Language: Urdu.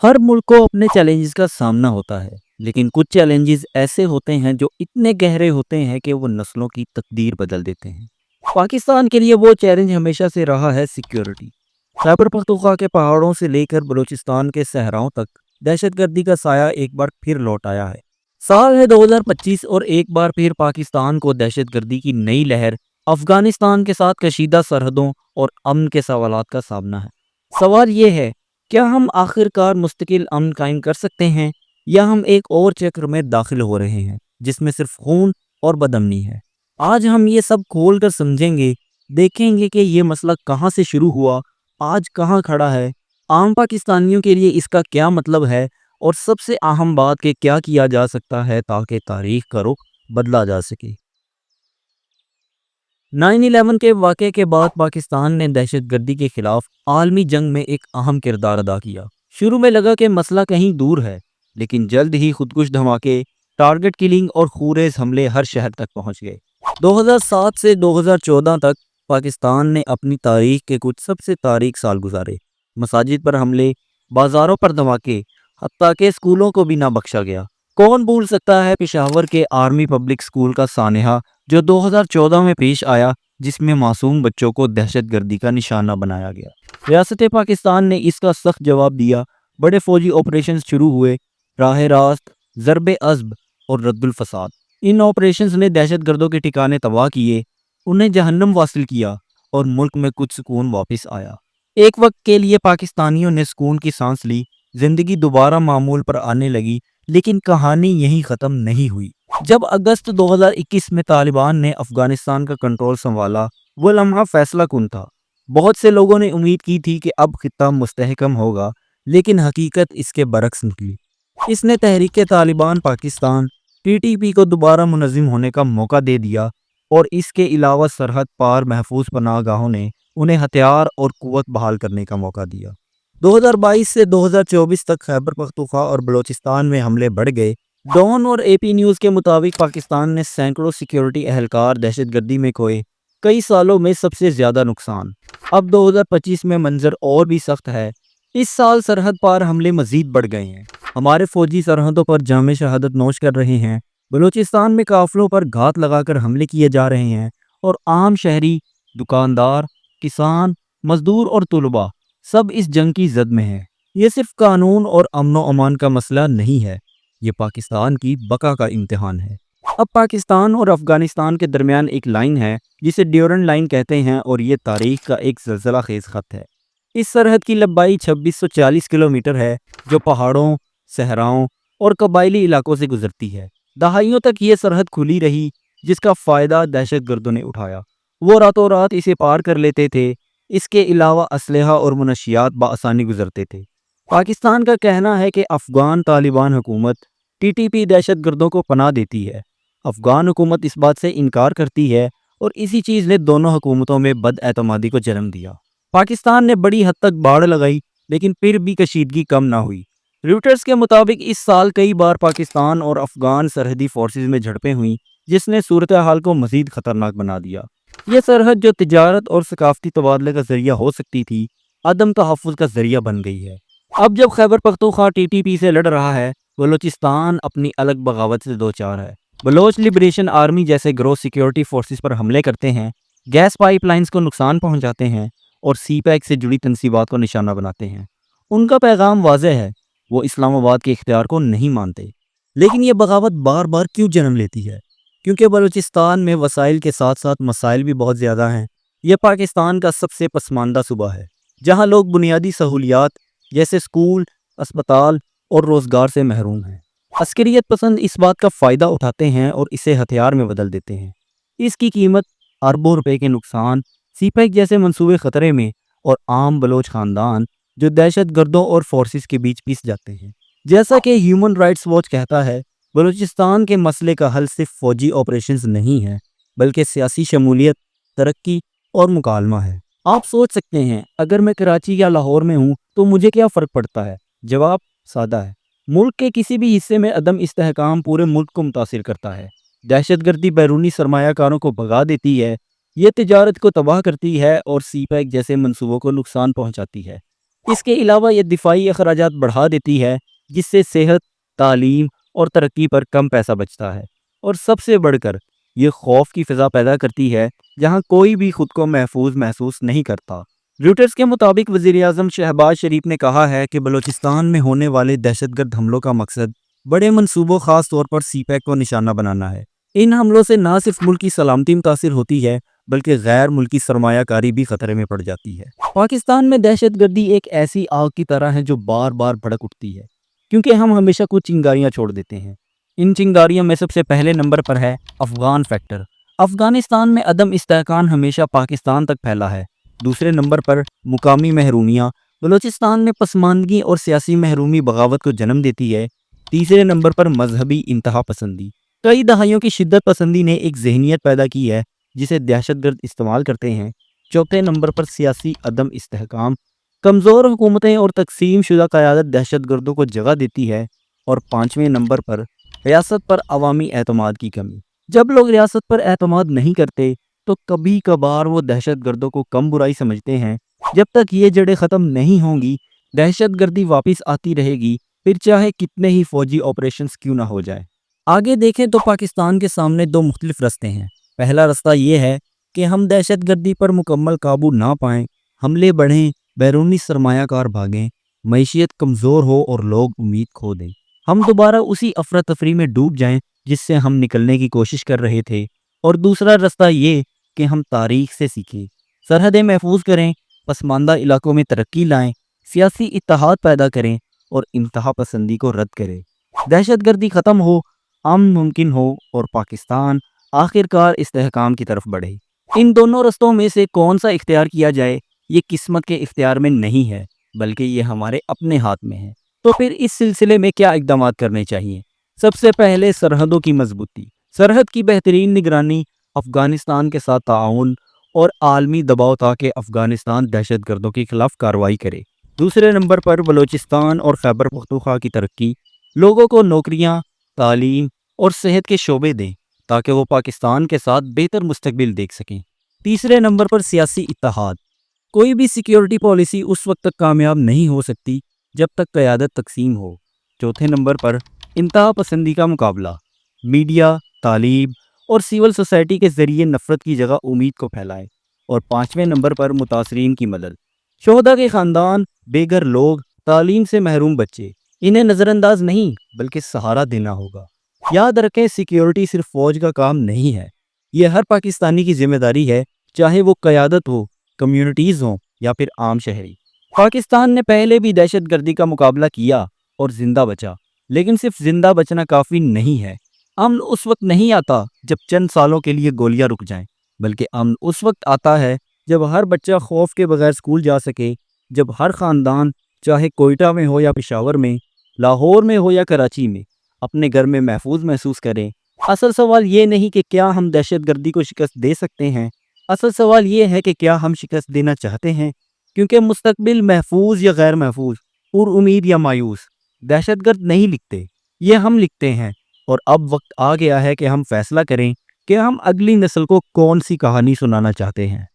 ہر ملک کو اپنے چیلنجز کا سامنا ہوتا ہے، لیکن کچھ چیلنجز ایسے ہوتے ہیں جو اتنے گہرے ہوتے ہیں کہ وہ نسلوں کی تقدیر بدل دیتے ہیں۔ پاکستان کے لیے وہ چیلنج ہمیشہ سے رہا ہے سیکیورٹی۔ خیبر پختونخوا کے پہاڑوں سے لے کر بلوچستان کے صحراؤں تک دہشت گردی کا سایہ ایک بار پھر لوٹ آیا ہے۔ سال ہے 2025 اور ایک بار پھر پاکستان کو دہشت گردی کی نئی لہر، افغانستان کے ساتھ کشیدہ سرحدوں اور امن کے سوالات کا سامنا ہے۔ سوال یہ ہے، کیا ہم آخر کار مستقل امن قائم کر سکتے ہیں، یا ہم ایک اور چکر میں داخل ہو رہے ہیں جس میں صرف خون اور بدامنی ہے؟ آج ہم یہ سب کھول کر سمجھیں گے، دیکھیں گے کہ یہ مسئلہ کہاں سے شروع ہوا، آج کہاں کھڑا ہے، عام پاکستانیوں کے لیے اس کا کیا مطلب ہے، اور سب سے اہم بات کہ کیا کیا جا سکتا ہے تاکہ تاریخ کا رخ بدلا جا سکے۔ 9/11 کے واقعے کے بعد پاکستان نے دہشت گردی کے خلاف عالمی جنگ میں ایک اہم کردار ادا کیا۔ شروع میں لگا کہ مسئلہ کہیں دور ہے، لیکن جلد ہی خودکش دھماکے، ٹارگٹ کلنگ اور خونریز حملے ہر شہر تک پہنچ گئے۔ 2007 سے 2014 تک پاکستان نے اپنی تاریخ کے کچھ سب سے تاریک سال گزارے۔ مساجد پر حملے، بازاروں پر دھماکے، حتیٰ کہ اسکولوں کو بھی نہ بخشا گیا۔ کون بھول سکتا ہے پشاور کے آرمی پبلک اسکول کا سانحہ جو 2014 میں پیش آیا، جس میں معصوم بچوں کو دہشت گردی کا نشانہ بنایا گیا۔ ریاست پاکستان نے اس کا سخت جواب دیا، بڑے فوجی آپریشنز شروع ہوئے، راہ راست، ضرب عضب اور رد الفساد۔ ان آپریشنز نے دہشت گردوں کے ٹھکانے تباہ کیے، انہیں جہنم واصل کیا، اور ملک میں کچھ سکون واپس آیا۔ ایک وقت کے لیے پاکستانیوں نے سکون کی سانس لی، زندگی دوبارہ معمول پر آنے لگی، لیکن کہانی یہیں ختم نہیں ہوئی۔ جب اگست 2021 میں طالبان نے افغانستان کا کنٹرول سنبھالا، وہ لمحہ فیصلہ کن تھا۔ بہت سے لوگوں نے امید کی تھی کہ اب خطہ مستحکم ہوگا، لیکن حقیقت اس کے برعکس نکلی۔ اس نے تحریک طالبان پاکستان (TTP) کو دوبارہ منظم ہونے کا موقع دے دیا، اور اس کے علاوہ سرحد پار محفوظ پناہ گاہوں نے انہیں ہتھیار اور قوت بحال کرنے کا موقع دیا۔ 2022 سے 2024 تک خیبر پختونخوا اور بلوچستان میں حملے بڑھ گئے۔ ڈان اور AP نیوز کے مطابق پاکستان نے سینکڑوں سیکیورٹی اہلکار دہشت گردی میں کھوئے، کئی سالوں میں سب سے زیادہ نقصان۔ اب 2025 میں منظر اور بھی سخت ہے۔ اس سال سرحد پار حملے مزید بڑھ گئے ہیں۔ ہمارے فوجی سرحدوں پر جام شہادت نوش کر رہے ہیں، بلوچستان میں قافلوں پر گھات لگا کر حملے کیے جا رہے ہیں، اور عام شہری، دکاندار، کسان، مزدور اور طلباء سب اس جنگ کی زد میں ہیں۔ یہ صرف قانون اور امن و امان کا مسئلہ نہیں ہے، یہ پاکستان کی بقا کا امتحان ہے۔ اب پاکستان اور افغانستان کے درمیان ایک لائن ہے جسے ڈیورنڈ لائن کہتے ہیں، اور یہ تاریخ کا ایک زلزلہ خیز خط ہے۔ اس سرحد کی لمبائی 2640 کلومیٹر ہے، جو پہاڑوں، صحراؤں اور قبائلی علاقوں سے گزرتی ہے۔ دہائیوں تک یہ سرحد کھلی رہی، جس کا فائدہ دہشت گردوں نے اٹھایا۔ وہ راتوں رات اسے پار کر لیتے تھے، اس کے علاوہ اسلحہ اور منشیات بآسانی گزرتے تھے۔ پاکستان کا کہنا ہے کہ افغان طالبان حکومت TTP دہشت گردوں کو پناہ دیتی ہے۔ افغان حکومت اس بات سے انکار کرتی ہے، اور اسی چیز نے دونوں حکومتوں میں بد اعتمادی کو جنم دیا۔ پاکستان نے بڑی حد تک باڑ لگائی، لیکن پھر بھی کشیدگی کم نہ ہوئی۔ رویٹرز کے مطابق اس سال کئی بار پاکستان اور افغان سرحدی فورسز میں جھڑپیں ہوئیں، جس نے صورتحال کو مزید خطرناک بنا دیا۔ یہ سرحد جو تجارت اور ثقافتی تبادلے کا ذریعہ ہو سکتی تھی، عدم تحفظ کا ذریعہ بن گئی ہے۔ اب جب خیبر پختونخوا TTP سے لڑ رہا ہے، بلوچستان اپنی الگ بغاوت سے دوچار ہے۔ بلوچ لبریشن آرمی جیسے گروہ سیکیورٹی فورسز پر حملے کرتے ہیں، گیس پائپ لائنز کو نقصان پہنچاتے ہیں، اور CPEC سے جڑی تنصیبات کو نشانہ بناتے ہیں۔ ان کا پیغام واضح ہے، وہ اسلام آباد کے اختیار کو نہیں مانتے۔ لیکن یہ بغاوت بار بار کیوں جنم لیتی ہے؟ کیونکہ بلوچستان میں وسائل کے ساتھ ساتھ مسائل بھی بہت زیادہ ہیں۔ یہ پاکستان کا سب سے پسماندہ صوبہ ہے، جہاں لوگ بنیادی سہولیات جیسے اسکول، اسپتال اور روزگار سے محروم ہیں۔ عسکریت پسند اس بات کا فائدہ اٹھاتے ہیں اور اسے ہتھیار میں بدل دیتے ہیں۔ اس کی قیمت اربوں روپے کے نقصان، CPEC جیسے منصوبے خطرے میں، اور عام بلوچ خاندان جو دہشت گردوں اور فورسز کے بیچ پس جاتے ہیں۔ جیسا کہ ہیومن رائٹس واچ کہتا ہے، بلوچستان کے مسئلے کا حل صرف فوجی آپریشنز نہیں ہے، بلکہ سیاسی شمولیت، ترقی اور مکالمہ ہے۔ آپ سوچ سکتے ہیں، اگر میں کراچی یا لاہور میں ہوں تو مجھے کیا فرق پڑتا ہے؟ جواب سادہ ہے، ملک کے کسی بھی حصے میں عدم استحکام پورے ملک کو متاثر کرتا ہے۔ دہشت گردی بیرونی سرمایہ کاروں کو بھگا دیتی ہے، یہ تجارت کو تباہ کرتی ہے، اور CPEC جیسے منصوبوں کو نقصان پہنچاتی ہے۔ اس کے علاوہ یہ دفاعی اخراجات بڑھا دیتی ہے، جس سے صحت، تعلیم اور ترقی پر کم پیسہ بچتا ہے، اور سب سے بڑھ کر یہ خوف کی فضا پیدا کرتی ہے جہاں کوئی بھی خود کو محفوظ محسوس نہیں کرتا۔ رویٹرز کے مطابق وزیر اعظم شہباز شریف نے کہا ہے کہ بلوچستان میں ہونے والے دہشت گرد حملوں کا مقصد بڑے منصوبوں، خاص طور پر سی پیک کو نشانہ بنانا ہے۔ ان حملوں سے نہ صرف ملک کی سلامتی متاثر ہوتی ہے بلکہ غیر ملکی سرمایہ کاری بھی خطرے میں پڑ جاتی ہے۔ پاکستان میں دہشت گردی ایک ایسی آگ کی طرح ہے جو بار بار بھڑک اٹھتی ہے، کیونکہ ہم ہمیشہ کچھ چنگاریاں چھوڑ دیتے ہیں۔ ان چنگاریوں میں سب سے پہلے نمبر پر ہے افغان فیکٹر۔ افغانستان میں عدم استحکام ہمیشہ پاکستان تک پھیلا ہے۔ دوسرے نمبر پر مقامی محرومیاں بلوچستان میں پسماندگی اور سیاسی محرومی بغاوت کو جنم دیتی ہے۔ تیسرے نمبر پر مذہبی انتہا پسندی۔ کئی دہائیوں کی شدت پسندی نے ایک ذہنیت پیدا کی ہے جسے دہشت گرد استعمال کرتے ہیں۔ چوتھے نمبر پر سیاسی عدم استحکام، کمزور حکومتیں اور تقسیم شدہ قیادت دہشت گردوں کو جگہ دیتی ہے۔ اور پانچویں نمبر پر ریاست پر عوامی اعتماد کی کمی۔ جب لوگ ریاست پر اعتماد نہیں کرتے تو کبھی کبھار وہ دہشت گردوں کو کم برائی سمجھتے ہیں۔ جب تک یہ جڑیں ختم نہیں ہوں گی دہشت گردی واپس آتی رہے گی، پھر چاہے کتنے ہی فوجی آپریشنز کیوں نہ ہو جائے۔ آگے دیکھیں تو پاکستان کے سامنے دو مختلف راستے ہیں۔ پہلا راستہ یہ ہے کہ ہم دہشت گردی پر مکمل قابو نہ پائیں، حملے بڑھیں، بیرونی سرمایہ کار بھاگیں، معیشت کمزور ہو اور لوگ امید کھو دیں، ہم دوبارہ اسی افراتفری میں ڈوب جائیں جس سے ہم نکلنے کی کوشش کر رہے تھے۔ اور دوسرا راستہ یہ کہ ہم تاریخ سے سیکھیں، سرحدیں محفوظ کریں، پسماندہ علاقوں میں ترقی لائیں، سیاسی اتحاد پیدا کریں اور انتہا پسندی کو رد کریں۔ دہشت گردی ختم ہو، امن ممکن ہو اور پاکستان آخرکار استحکام کی طرف بڑھے۔ ان دونوں رستوں میں سے کون سا اختیار کیا جائے یہ قسمت کے اختیار میں نہیں ہے بلکہ یہ ہمارے اپنے ہاتھ میں ہے۔ تو پھر اس سلسلے میں کیا اقدامات کرنے چاہیے؟ سب سے پہلے سرحدوں کی مضبوطی، سرحد کی بہترین نگرانی، افغانستان کے ساتھ تعاون اور عالمی دباؤ تاکہ افغانستان دہشت گردوں کے خلاف کارروائی کرے۔ دوسرے نمبر پر بلوچستان اور خیبر پختونخوا کی ترقی، لوگوں کو نوکریاں، تعلیم اور صحت کے شعبے دیں تاکہ وہ پاکستان کے ساتھ بہتر مستقبل دیکھ سکیں۔ تیسرے نمبر پر سیاسی اتحاد، کوئی بھی سیکیورٹی پالیسی اس وقت تک کامیاب نہیں ہو سکتی جب تک قیادت تقسیم ہو۔ چوتھے نمبر پر انتہا پسندی کا مقابلہ، میڈیا، تعلیم اور سول سوسائٹی کے ذریعے نفرت کی جگہ امید کو پھیلائیں۔ اور پانچویں نمبر پر متاثرین کی مدد، شہداء کے خاندان، بے گھر لوگ، تعلیم سے محروم بچے، انہیں نظر انداز نہیں بلکہ سہارا دینا ہوگا۔ یاد رکھیں سیکیورٹی صرف فوج کا کام نہیں ہے، یہ ہر پاکستانی کی ذمہ داری ہے، چاہے وہ قیادت ہو، کمیونٹیز ہوں یا پھر عام شہری۔ پاکستان نے پہلے بھی دہشت گردی کا مقابلہ کیا اور زندہ بچا، لیکن صرف زندہ بچنا کافی نہیں ہے۔ امن اس وقت نہیں آتا جب چند سالوں کے لیے گولیاں رک جائیں، بلکہ امن اس وقت آتا ہے جب ہر بچہ خوف کے بغیر اسکول جا سکے، جب ہر خاندان چاہے کوئٹہ میں ہو یا پشاور میں، لاہور میں ہو یا کراچی میں، اپنے گھر میں محفوظ محسوس کریں۔ اصل سوال یہ نہیں کہ کیا ہم دہشت گردی کو شکست دے سکتے ہیں، اصل سوال یہ ہے کہ کیا ہم شکست دینا چاہتے ہیں، کیونکہ مستقبل محفوظ یا غیر محفوظ، پر امید یا مایوس، دہشت گرد نہیں لکھتے، یہ ہم لکھتے ہیں۔ اور اب وقت آ گیا ہے کہ ہم فیصلہ کریں کہ ہم اگلی نسل کو کون سی کہانی سنانا چاہتے ہیں۔